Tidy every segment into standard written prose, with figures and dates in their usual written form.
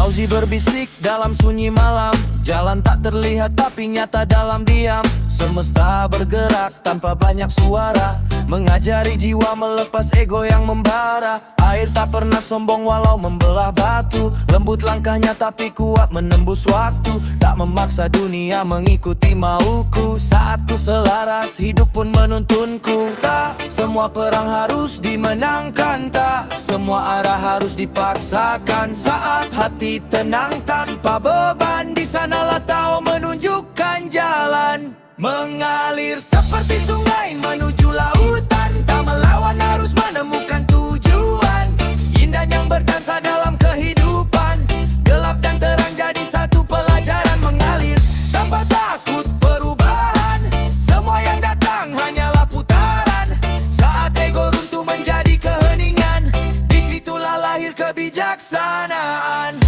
Fauzi berbisik dalam sunyi malam. Jalan tak terlihat tapi nyata dalam diam. Semesta bergerak tanpa banyak suara, mengajari jiwa melepas ego yang membara. Air tak pernah sombong walau membelah batu. Lembut langkahnya tapi kuat menembus waktu. Tak memaksa dunia mengikuti mauku. Saat ku selaras hidup pun menuntunku. Tak semua perang harus dimenangkan, tak semua arah harus dipaksakan. Saat hati tenang tanpa beban, di sanalah Tao menunjukkan jalan. Mengalir seperti sungai menuju lautan, tak melawan arus menemukan tujuan. Indah yang berdansa dalam kehidupan, gelap dan terang jadi satu pelajaran. Mengalir tanpa takut perubahan, semua yang datang hanyalah putaran. Saat ego runtuh menjadi keheningan, disitulah lahir kebijaksanaan.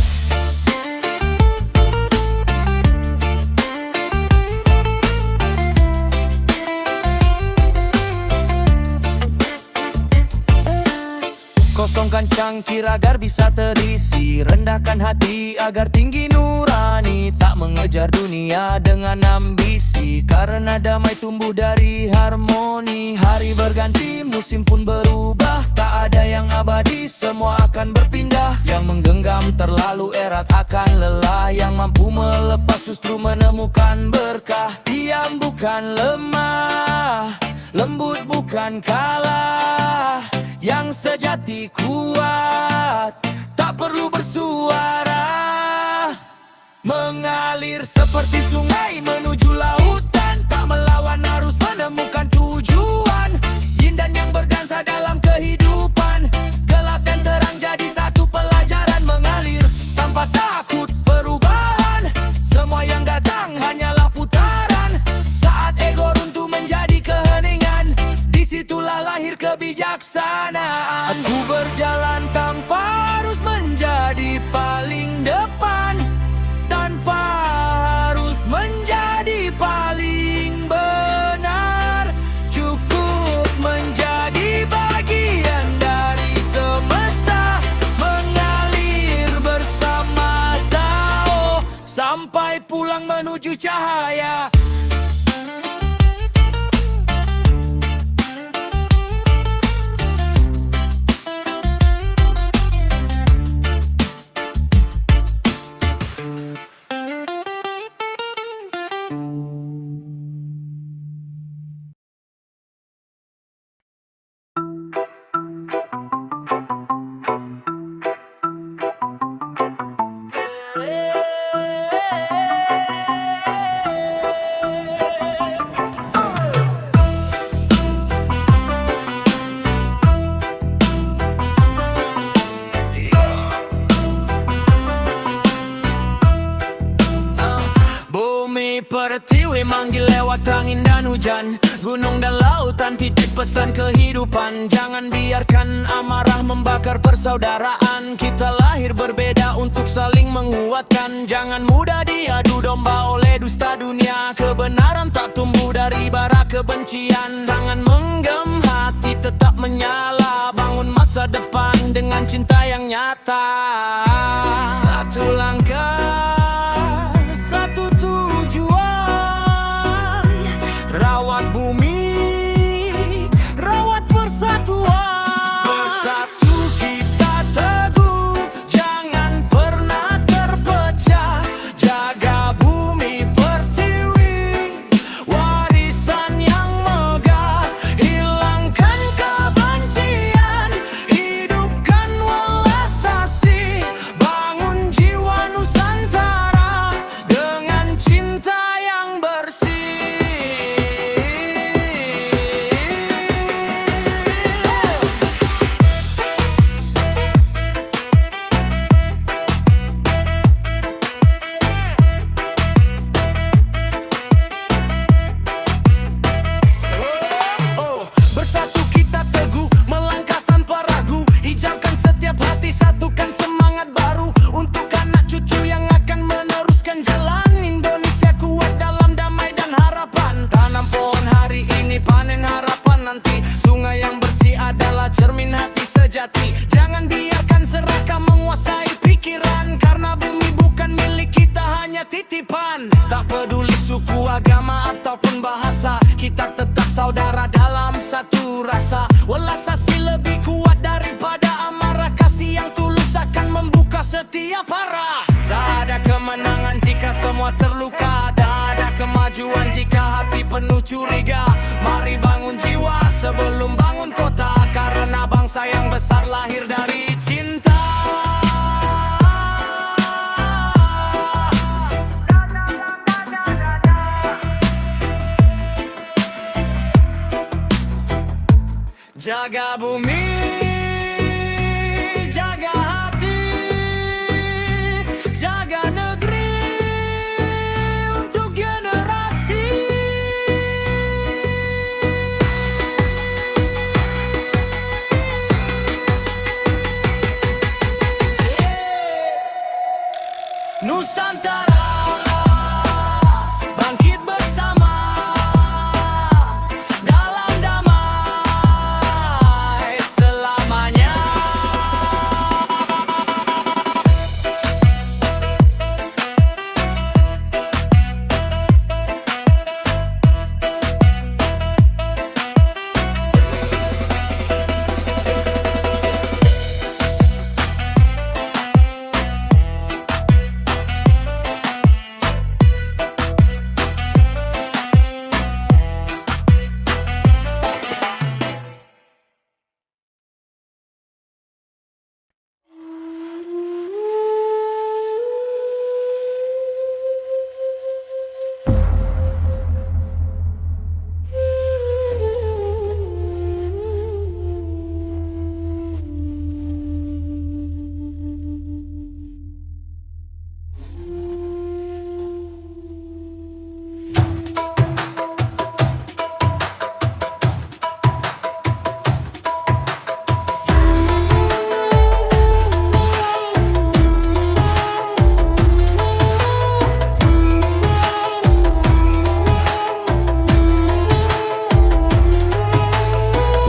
Kosongkan cangkir agar bisa terisi, rendahkan hati agar tinggi nurani. Tak mengejar dunia dengan ambisi, karena damai tumbuh dari harmoni. Hari berganti, musim pun berubah, tak ada yang abadi, semua akan berpindah. Yang menggenggam terlalu erat akan lelah, yang mampu melepas justru menemukan berkah. Diam bukan lemah, lembut bukan kalah, yang sejati kuat, tak perlu bersuara. Mengalir seperti sungai menuju lautan, tak melawan arus menemukan tujuan. Yin dan yang berdansa dalam kehidupan, gelap dan terang jadi satu pelajaran. Mengalir tanpa takut perubahan, semua yang datang hanyalah putaran. Saat ego runtuh menjadi keheningan, disitulah lahir kebijaksanaan. Aku berjalan tanpa harus menjadi paling depan, tanpa harus menjadi paling benar. Cukup menjadi bagian dari semesta, mengalir bersama Tao sampai pulang menuju cahaya. Pertiwi manggil lewat angin dan hujan, gunung dan lautan titip pesan kehidupan. Jangan biarkan amarah membakar persaudaraan. Kita lahir berbeda untuk saling menguatkan. Jangan mudah diadu domba oleh dusta dunia. Kebenaran tak tumbuh dari bara kebencian. Jangan menggem hati tetap menyala, bangun masa depan dengan cinta yang nyata. Satu langkah, satu tujuan, rawat bumi, rawat persatuan. Bersatu kita teguh, jangan pernah terpecah. Jaga bumi pertiwi, warisan yang megah. Hilangkan kebencian, hidupkan welas asih. Bangun titipan. Tak peduli suku, agama, ataupun bahasa, kita tetap saudara dalam satu rasa. Welas asih lebih kuat daripada amarah. Kasih yang tulus akan membuka setiap arah. Tak ada kemenangan jika semua terluka. Tak ada kemajuan jika hati penuh curiga. Mari bangun jiwa sebelum bangun kota, karena bangsa yang besar lahir dari cinta. Jaga bumi, jaga hati, jaga negeri untuk generasi. Nusantara bangkit bersama dalam damai selamanya.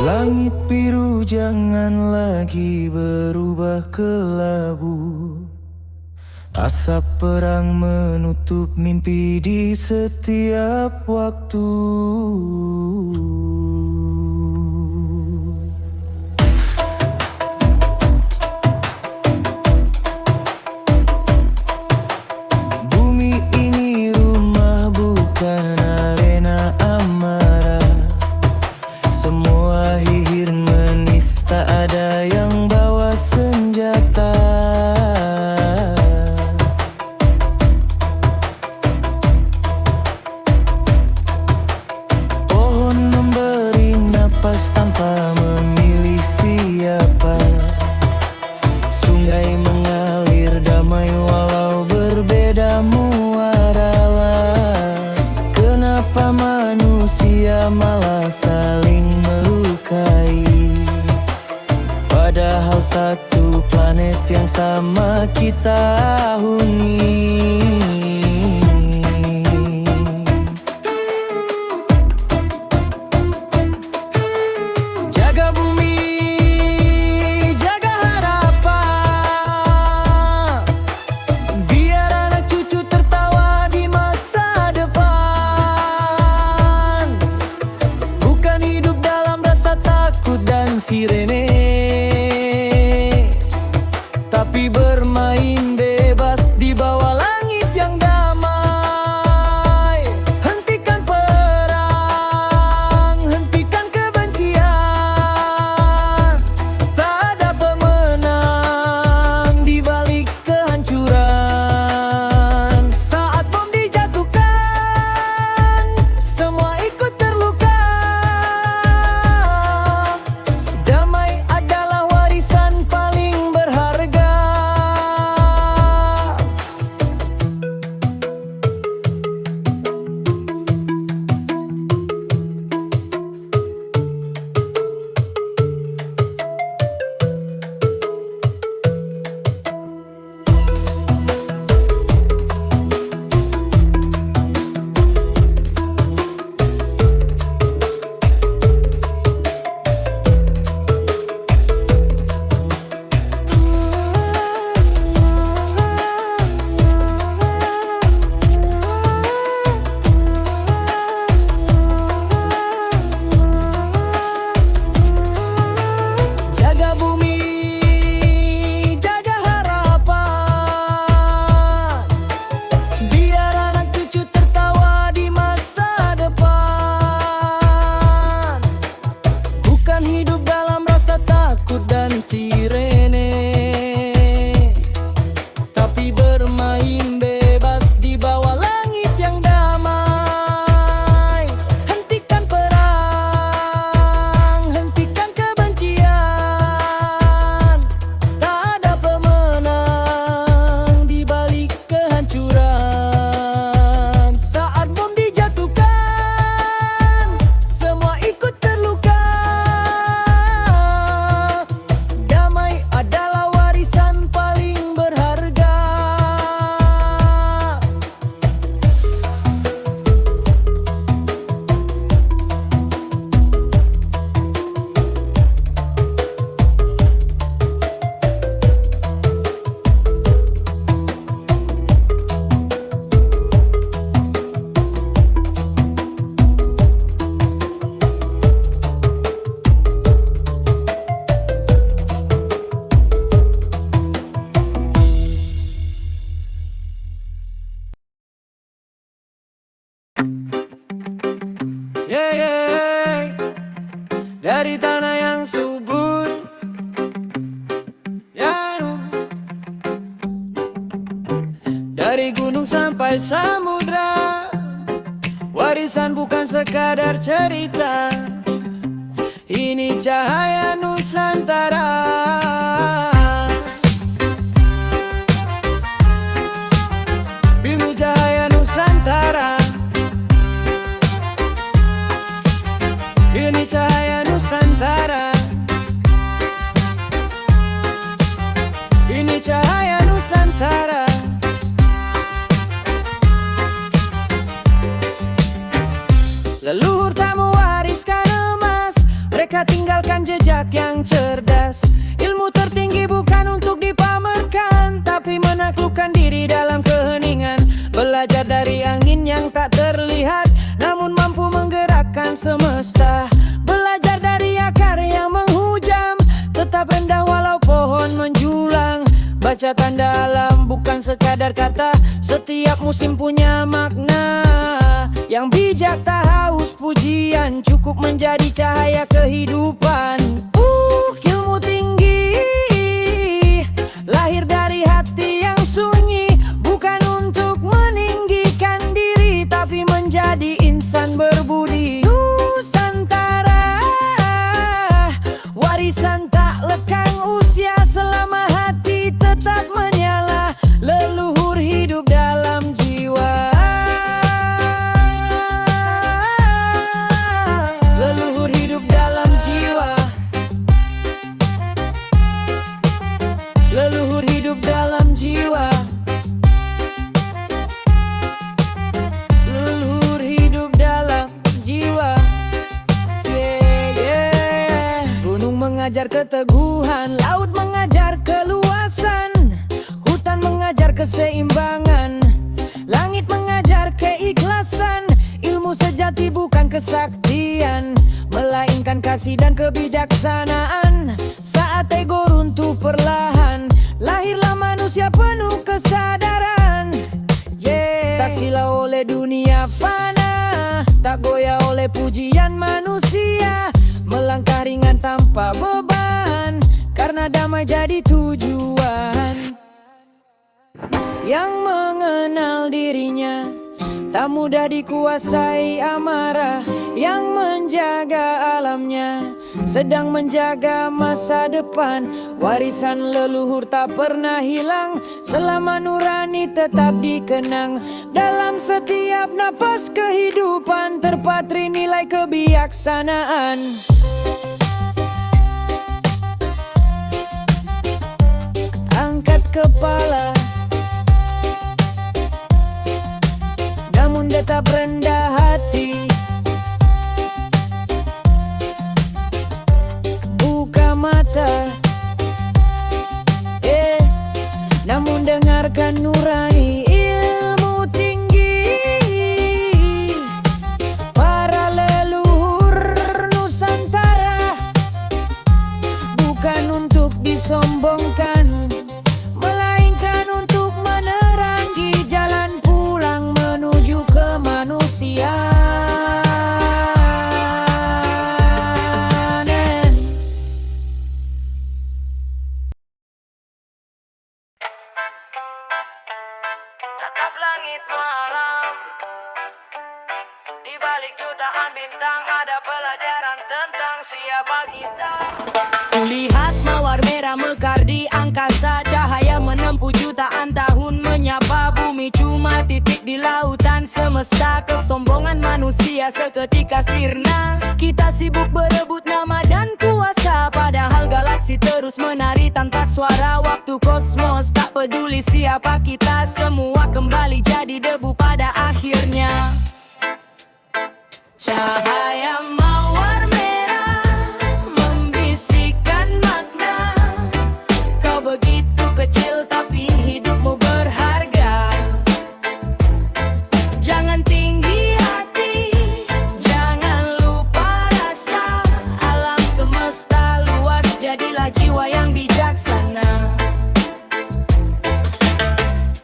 Langit biru jangan lagi berubah kelabu. Asap perang menutup mimpi di setiap waktu. Bumi ini rumah bukan arena amarah. Semua hihir menis, tak ada yang bawa senjata. Pohon memberi napas tanpa memilih siapa. Sungai mengalir damai walau berbeda muara. Kenapa manusia malah saling melukai? Padahal satu planet yang sama kita huni. Jaga bumi, jaga harapan, biar anak cucu tertawa di masa depan. Bukan hidup dalam rasa takut dan sirene, tapi bermain bebas di bawah langit yeah, yeah. Dari tanah yang subur, ya, dari gunung sampai samudra, warisan bukan sekadar cerita. Ini cahaya Nusantara. Biru cahaya Nusantara. Ini cahaya Nusantara. Ini cahaya Nusantara. Leluhur tak mewariskan emas, mereka tinggalkan jejak yang cerdas. Ilmu tertinggi bukan untuk dipamerkan, tapi menaklukkan diri dalam keheningan. Belajar dari angin yang tak terlihat, namun mampu menggerakkan semesta. Belajar dari akar yang menghujam, tetap rendah walau pohon menjulang. Baca tanda alam bukan sekadar kata, setiap musim punya makna. Yang bijak tak haus pujian, cukup menjadi cahaya kehidupan. Ilmu tinggi lahir dari hati yang sunyi, bukan untuk meninggikan diri, tapi menjadi insan berbudi. Nusantara, warisan tak lekang usia, selama hati tetap menyala. Leluhur hidup dalam jiwa. Leluhur hidup dalam jiwa. Leluhur hidup dalam jiwa. Leluhur hidup dalam jiwa. Yeah, yeah. Gunung mengajar keteguhan, laut mengajar keluasan, hutan mengajar keseimbangan, langit mengajar keikhlasan. Ilmu sejati bukan kesaktian, melainkan kasih dan kebijaksanaan. Saat ego runtuh perlahan, lahirlah manusia penuh kesadaran. Yeah. Tak silau oleh dunia fana, tak goyah oleh pujian manusia. Melangkah ringan tanpa beban, karena damai jadi tujuan. Yang mengenal dirinya tak mudah dikuasai amarah, yang menjaga alamnya sedang menjaga masa depan. Warisan leluhur tak pernah hilang, selama nurani tetap dikenang. Dalam setiap napas kehidupan terpatri nilai kebijaksanaan. Angkat kepala, namun tetap rendah hati. Buka mata, namun dengarkan nurani. Ilmu tinggi para leluhur Nusantara, bukan untuk disombongkan, melainkan untuk menerangi jalan pulang menuju kemanusiaan. Tatap langit malam, di balik jutaan bintang ada pelajaran tentang siapa kita. Kulihat mawar merah mekar di angkasa, cahaya menempuh jutaan tahun menyapa bumi. Cuma titik di lautan semesta, kesombongan manusia seketika sirna. Kita sibuk berebut nama dan kuasa, padahal galaksi terus menari tanpa suara. Waktu kosmos tak peduli siapa kita, semua kembali jadi debu pada akhirnya. Cahaya mawar merah membisikkan makna, kau begitu kecil tapi hidupmu berharga. Jangan tinggi hati, jangan lupa rasa. Alam semesta luas, jadilah jiwa yang bijaksana.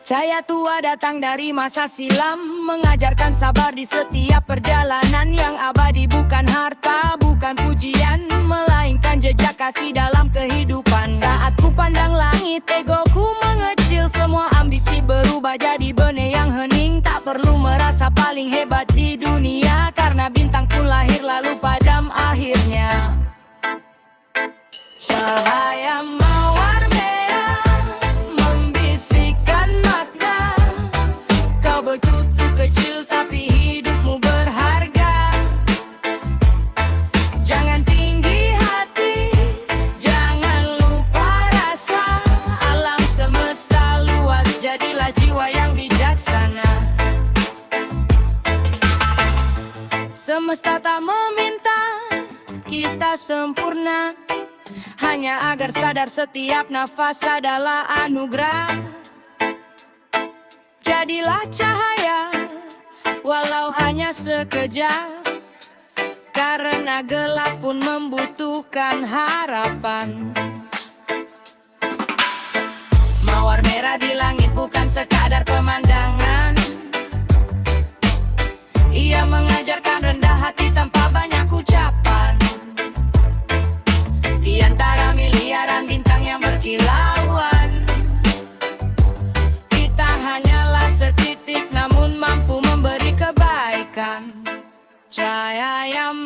Cahaya Cahaya tua datang dari masa silam, mengajarkan sabar di setiap perjalanan. Yang abadi bukan harta, bukan pujian, melainkan jejak kasih dalam kehidupan. Saat ku pandang langit, egoku mengecil. Semua ambisi berubah jadi benih yang hening. Tak perlu merasa paling hebat di dunia, karena bintang pun lahir lalu padam akhirnya. Cahaya mawar merah membisikkan makna. Kau begitu kecil tapi hidupmu berharga. Jangan tinggi hati, jangan lupa rasa. Alam semesta luas, jadilah jiwa yang bijaksana. Semesta tak meminta kita sempurna, hanya agar sadar setiap nafas adalah anugerah. Jadilah cahaya, walau hanya sekejap, karena gelap pun membutuhkan harapan. Mawar merah di langit bukan sekadar pemandangan. Ia mengajarkan rendah hati tanpa banyak ucapan. Di antara miliaran bintang yang berkilauan, kita hanyalah setitik namun mampu memberi kebaikan. Cahaya yang